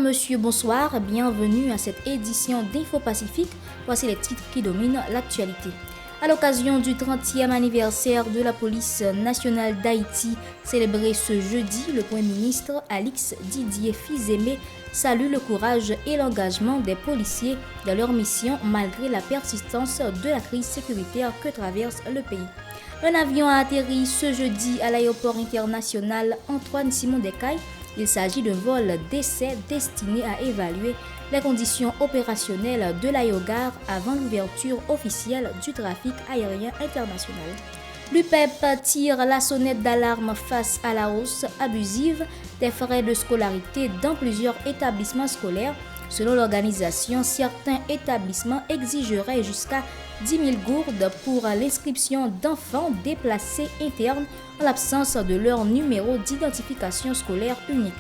Mesdames, Messieurs, bonsoir, bienvenue à cette édition d'Info Pacifique. Voici les titres qui dominent l'actualité. À l'occasion du 30e anniversaire de la police nationale d'Haïti, célébré ce jeudi, le Premier ministre Alix Didier Fils-Aimé salue le courage et l'engagement des policiers dans leur mission malgré la persistance de la crise sécuritaire que traverse le pays. Un avion a atterri ce jeudi à l'aéroport international Antoine-Simon Descailles. Il s'agit d'un vol d'essai destiné à évaluer les conditions opérationnelles de l'aérogare avant l'ouverture officielle du trafic aérien international. L'UPEP tire la sonnette d'alarme face à la hausse abusive des frais de scolarité dans plusieurs établissements scolaires. Selon l'organisation, certains établissements exigeraient jusqu'à 10 000 gourdes pour l'inscription d'enfants déplacés internes en l'absence de leur numéro d'identification scolaire unique.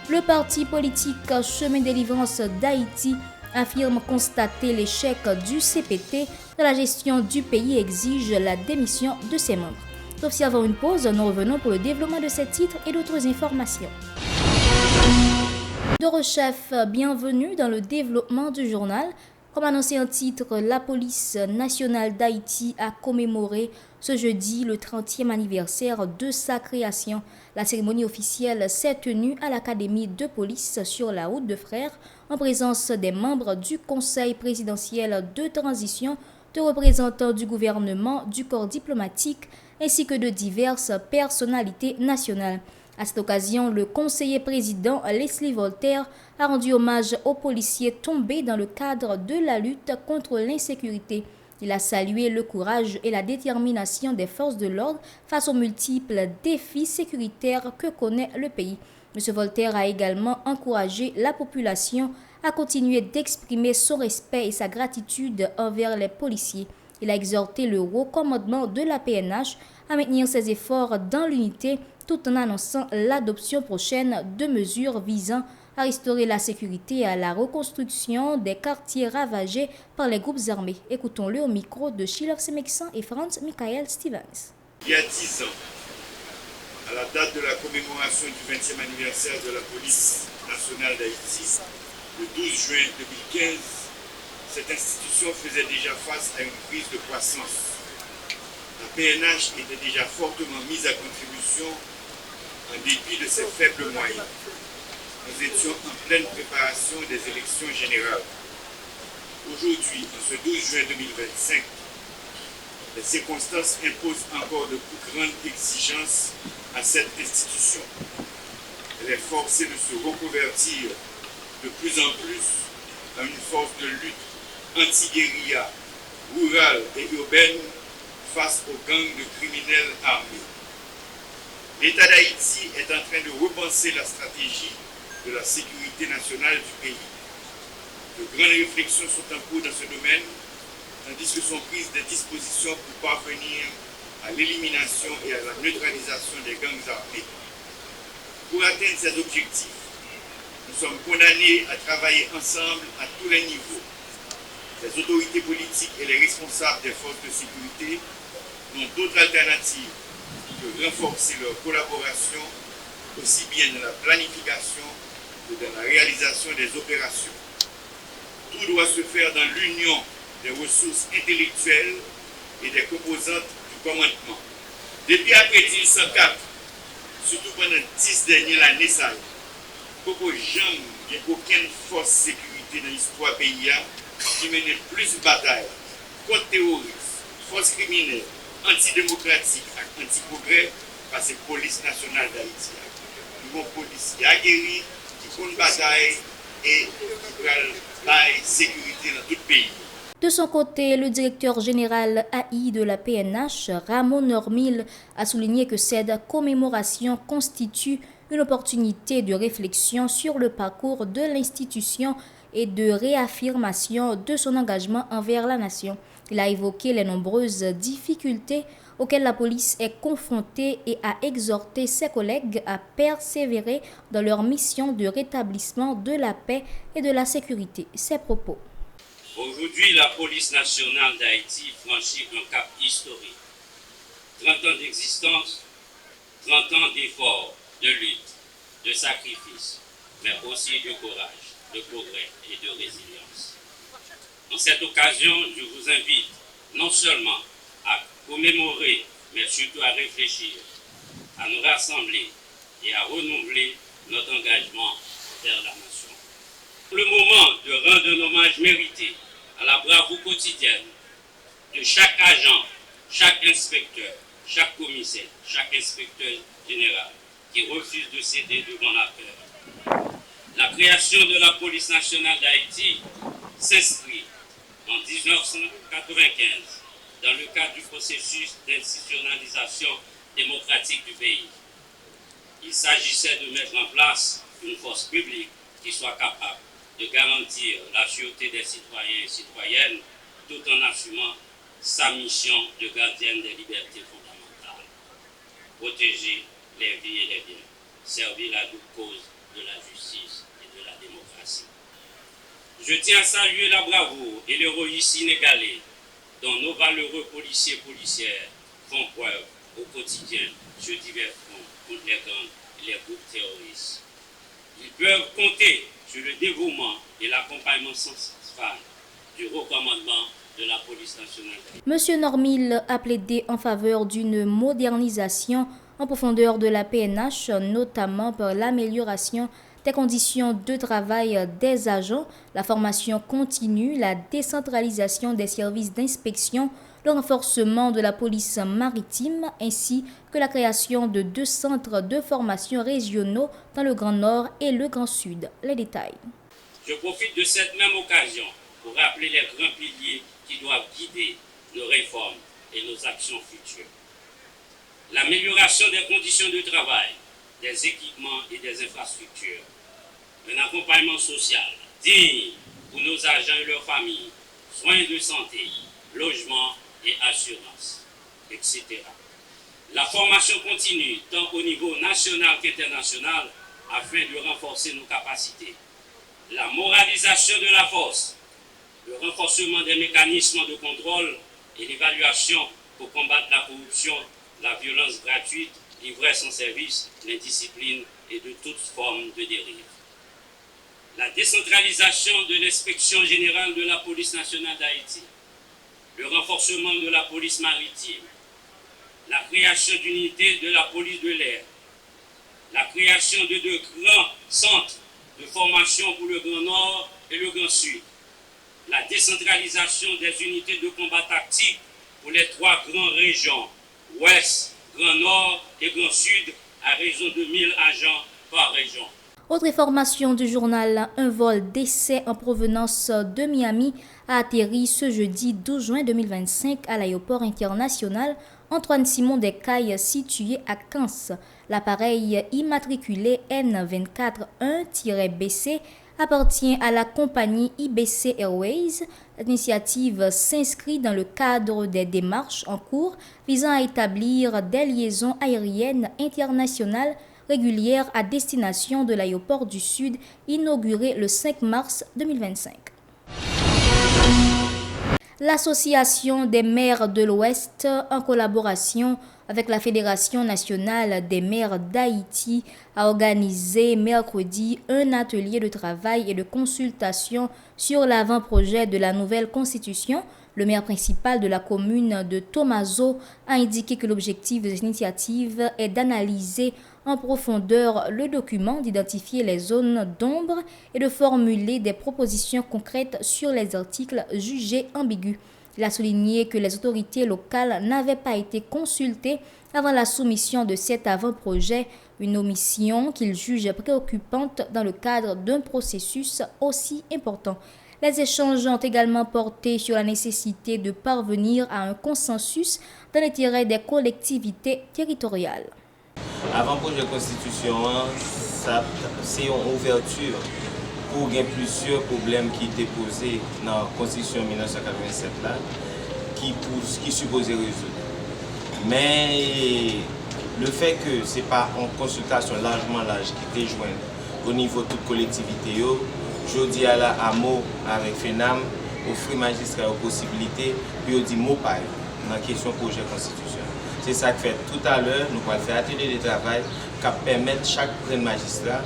Le parti politique Chemin Délivrance d'Haïti affirme constater l'échec du CPT dans la gestion du pays et exige la démission de ses membres. Observons une pause, nous revenons pour le développement de ces titres et d'autres informations. Chef, bienvenue dans le développement du journal. Comme annoncé en titre, la police nationale d'Haïti a commémoré ce jeudi le 30e anniversaire de sa création. La cérémonie officielle s'est tenue à l'Académie de police sur la route de Frères en présence des membres du Conseil présidentiel de transition, de représentants du gouvernement, du corps diplomatique ainsi que de diverses personnalités nationales. À cette occasion, le conseiller président Leslie Voltaire a rendu hommage aux policiers tombés dans le cadre de la lutte contre l'insécurité. Il a salué le courage et la détermination des forces de l'ordre face aux multiples défis sécuritaires que connaît le pays. M. Voltaire a également encouragé la population à continuer d'exprimer son respect et sa gratitude envers les policiers. Il a exhorté le haut commandement de la PNH à maintenir ses efforts dans l'unité tout en annonçant l'adoption prochaine de mesures visant à restaurer la sécurité et à la reconstruction des quartiers ravagés par les groupes armés. Écoutons-le au micro de Shilov Semeksan et Franz Michael Stevens. Il y a 10 ans, à la date de la commémoration du 20e anniversaire de la police nationale d'Haïti, le 12 juin 2015, cette institution faisait déjà face à une crise de croissance. La PNH était déjà fortement mise à contribution en dépit de ses faibles moyens. Nous étions en pleine préparation des élections générales. Aujourd'hui, en ce 12 juin 2025, les circonstances imposent encore de plus grandes exigences à cette institution. Elle est forcée de se reconvertir de plus en plus en une force de lutte anti-guérilla, rurale et urbaine face aux gangs de criminels armés. L'État d'Haïti est en train de repenser la stratégie de la sécurité nationale du pays. De grandes réflexions sont en cours dans ce domaine, tandis que sont prises des dispositions pour parvenir à l'élimination et à la neutralisation des gangs armés. Pour atteindre ces objectifs, nous sommes condamnés à travailler ensemble à tous les niveaux. Les autorités politiques et les responsables des forces de sécurité n'ont d'autre alternative que renforcer leur collaboration aussi bien dans la planification que dans la réalisation des opérations. Tout doit se faire dans l'union des ressources intellectuelles et des composantes du commandement. Depuis après 1904, surtout pendant 10 dernières années, il n'y a aucune force sécurité dans l'histoire pays qui menait plus de batailles contre terroristes, forces criminelles, antidémocratiques et anti-progrès par cette police nationale d'Haïti. Nous avons une police qui a guéri, qui compte bataille et qui a la sécurité dans tout le pays. De son côté, le directeur général AI de la PNH, Ramon Normil, a souligné que cette commémoration constitue une opportunité de réflexion sur le parcours de l'institution et de réaffirmation de son engagement envers la nation. Il a évoqué les nombreuses difficultés auxquelles la police est confrontée et a exhorté ses collègues à persévérer dans leur mission de rétablissement de la paix et de la sécurité. Ses propos. Aujourd'hui, la police nationale d'Haïti franchit un cap historique. 30 ans d'existence, 30 ans d'efforts, de lutte, de sacrifice, mais aussi de courage. de progrès et de résilience. En cette occasion, je vous invite non seulement à commémorer, mais surtout à réfléchir, à nous rassembler et à renouveler notre engagement envers la nation. Le moment de rendre un hommage mérité à la bravoure quotidienne de chaque agent, chaque inspecteur, chaque commissaire, chaque inspecteur général qui refuse de céder devant la peur. La création de la police nationale d'Haïti s'inscrit en 1995 dans le cadre du processus d'institutionnalisation démocratique du pays. Il s'agissait de mettre en place une force publique qui soit capable de garantir la sûreté des citoyens et citoyennes tout en assumant sa mission de gardienne des libertés fondamentales. Protéger les vies et les biens, servir la double cause de la justice et de la démocratie. Je tiens à saluer la bravoure et l'héroïsme inégalé dont nos valeureux policiers et policières font preuve au quotidien sur divers fronts contre les gangs et les groupes terroristes. Ils peuvent compter sur le dévouement et l'accompagnement sans faille du haut commandement de la police nationale. Monsieur Normil a plaidé en faveur d'une modernisation en profondeur de la PNH, notamment par l'amélioration des conditions de travail des agents, la formation continue, la décentralisation des services d'inspection, le renforcement de la police maritime ainsi que la création de 2 centres de formation régionaux dans le Grand Nord et le Grand Sud. Les détails. Je profite de cette même occasion pour rappeler les grands piliers qui doivent guider nos réformes et nos actions futures. L'amélioration des conditions de travail, des équipements et des infrastructures, un accompagnement social digne pour nos agents et leurs familles, soins de santé, logement et assurance, etc. La formation continue tant au niveau national qu'international afin de renforcer nos capacités. La moralisation de la force, le renforcement des mécanismes de contrôle et l'évaluation pour combattre la corruption, la violence gratuite, l'ivresse en service, l'indiscipline et de toute forme de dérive. La décentralisation de l'inspection générale de la police nationale d'Haïti, le renforcement de la police maritime, la création d'unités de la police de l'air, la création de 2 grands centres de formation pour le Grand Nord et le Grand Sud, la décentralisation des unités de combat tactique pour les 3 grandes régions, Ouest, Grand Nord et Grand Sud, à raison de 1000 agents par région. Autre information du journal, un vol d'essai en provenance de Miami a atterri ce jeudi 12 juin 2025 à l'aéroport international Antoine-Simon des Cayes situé à Kans. L'appareil immatriculé N241-BC appartient à la compagnie IBC Airways. L'initiative s'inscrit dans le cadre des démarches en cours visant à établir des liaisons aériennes internationales régulière à destination de l'aéroport du Sud, inauguré le 5 mars 2025. L'Association des maires de l'Ouest, en collaboration avec la Fédération nationale des maires d'Haïti, a organisé mercredi un atelier de travail et de consultation sur l'avant-projet de la nouvelle constitution. Le maire principal de la commune de Tomazo a indiqué que l'objectif de cette initiative est d'analyser en profondeur le document, d'identifier les zones d'ombre et de formuler des propositions concrètes sur les articles jugés ambigus. Il a souligné que les autorités locales n'avaient pas été consultées avant la soumission de cet avant-projet, une omission qu'il juge préoccupante dans le cadre d'un processus aussi important. Les échanges ont également porté sur la nécessité de parvenir à un consensus dans l'intérêt des collectivités territoriales. Avant-projet de constitution, c'est une ouverture pour plusieurs problèmes qui étaient posés dans la constitution 1987 là, qui supposait résoudre. Mais le fait que ce n'est pas une consultation largement large qui était jointe au niveau de toute collectivité, je dis à la AMO avec FENAM, offrir magistrat aux possibilités, puis on dit mot pas dans la question projet de constitution. C'est ça que fait tout à l'heure, nous allons faire atelier de travail qui permettre chaque magistrat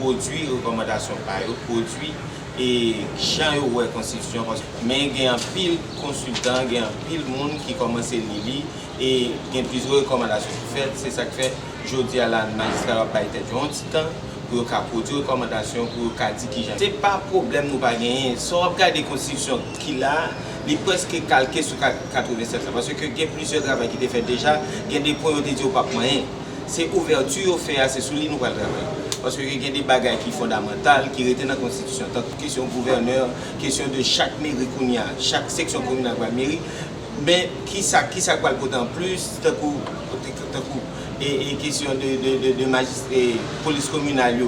produire recommandations par eux, produire et jan yo ouais constitution parce que mais il y a un pile consultant, il y a un pile monde qui commence à lire et il y a plusieurs recommandations faites, c'est ça que fait aujourd'hui à la magistrat pas été un petit temps pour produire des recommandations pour dire qui c'est pas problème nous pas gagner sans regarder constitution qu'il a il est presque calqué sur 87 parce que il y a plusieurs travail qui été fait déjà, il y a des points où dit pas moyen. C'est ouverture fait assez sous nous va travailler parce que il y a des bagages qui fondamentales qui étaient dans la constitution tant que question gouverneur question de chaque mairie chaque section communale de mairie mais qui ça quoi le en plus et question de magistrat police communale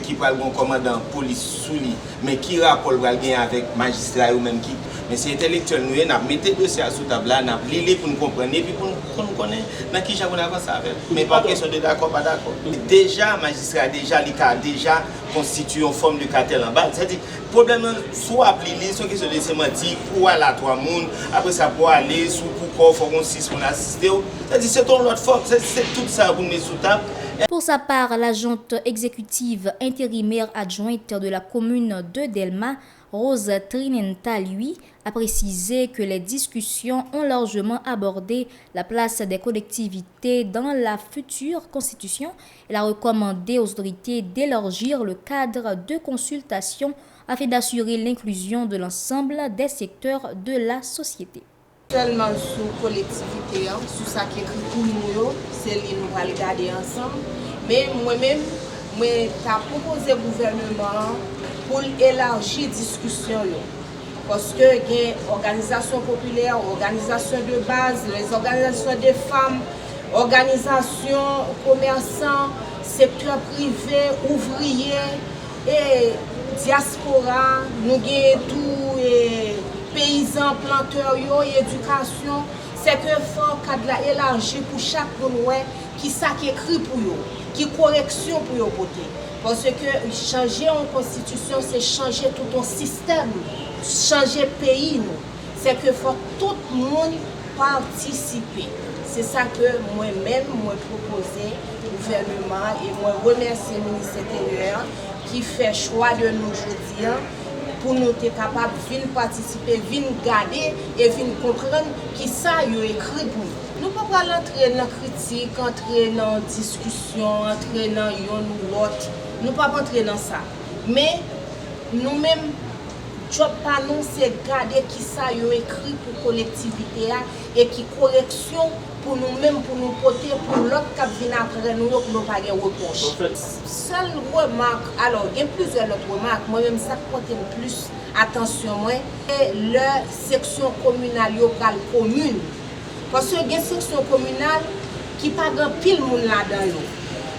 qui parle bon commandant police sous lui mais qui rapport va gagner avec magistrat ou même qui mais c'est intellectuel nous n'a mettre dossier sous table là n'a lire pour nous comprendre et puis pour nous connaître dans qui on avance avec mais pas question de d'accord pas d'accord déjà magistrat déjà déjà constitue une forme de cartel en bas c'est-à-dire problème soit appeler soit question de sémantique ou à la trois monde après ça pour aller sous pour faut qu'on 6 pour assister c'est-à-dire c'est ton l'autre forme c'est tout ça pour mettre sous table. Pour sa part, l'agente exécutive intérimaire adjointe de la commune de Delma, Rose Trinenta, lui, a précisé que les discussions ont largement abordé la place des collectivités dans la future constitution. Elle a recommandé aux autorités d'élargir le cadre de consultation afin d'assurer l'inclusion de l'ensemble des secteurs de la société. Seulement sous collectivité, sous ça qui est écrit pour nous, c'est ce que nous allons regarder ensemble. Mais moi-même, j'ai proposé au gouvernement pour élargir la discussion. Parce que les organisations populaires, organisations de base, les organisations des femmes, organisations commerçants, secteur privé, ouvriers et diaspora, nous avons tout. Paysans, planteurs, et éducation, c'est que faut cadre élargi pour chaque monde qui ça qui écrit pour eux, qui correction pour eux voter. Parce que changer en constitution, c'est changer tout un système, changer pays nous. C'est que faut tout le monde participer. C'est ça que moi-même moi proposé au gouvernement et moi remercier le ministre intérieur qui fait choix de nous aujourd'hui. Pour nous être capables de participer, de garder et de comprendre qui ça y a écrit pour nous. Nous ne pouvons pas entrer dans la critique, entrer dans la discussion, entrer dans yon ou l'autre. Nous ne pouvons pas entrer dans ça. Mais nous-mêmes, job pas nous, c'est garder qui ça y a écrit pour la collectivité et qui correction pour nous-mêmes, pour nous porter, pour l'autre qui vient après nous, pour nous pas de reproche. Seule remarque, alors il y a plusieurs autres remarques, moi-même ça porte plus attention, c'est la section communale locale commune. Parce que il y a une section communale qui n'a pas grand pile monde là-dedans.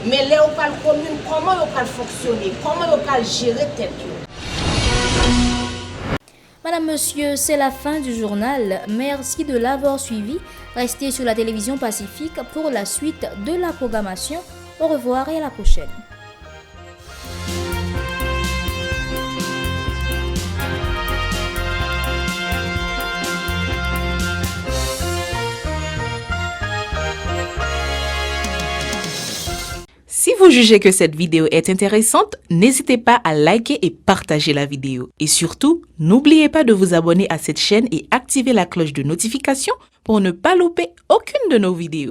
Mais les locales communes, comment ils fonctionner, comment ils gérer tête. Madame, Monsieur, c'est la fin du journal. Merci de l'avoir suivi. Restez sur la télévision Pacifique pour la suite de la programmation. Au revoir et à la prochaine. Si vous jugez que cette vidéo est intéressante, n'hésitez pas à liker et partager la vidéo. Et surtout, n'oubliez pas de vous abonner à cette chaîne et activer la cloche de notification pour ne pas louper aucune de nos vidéos.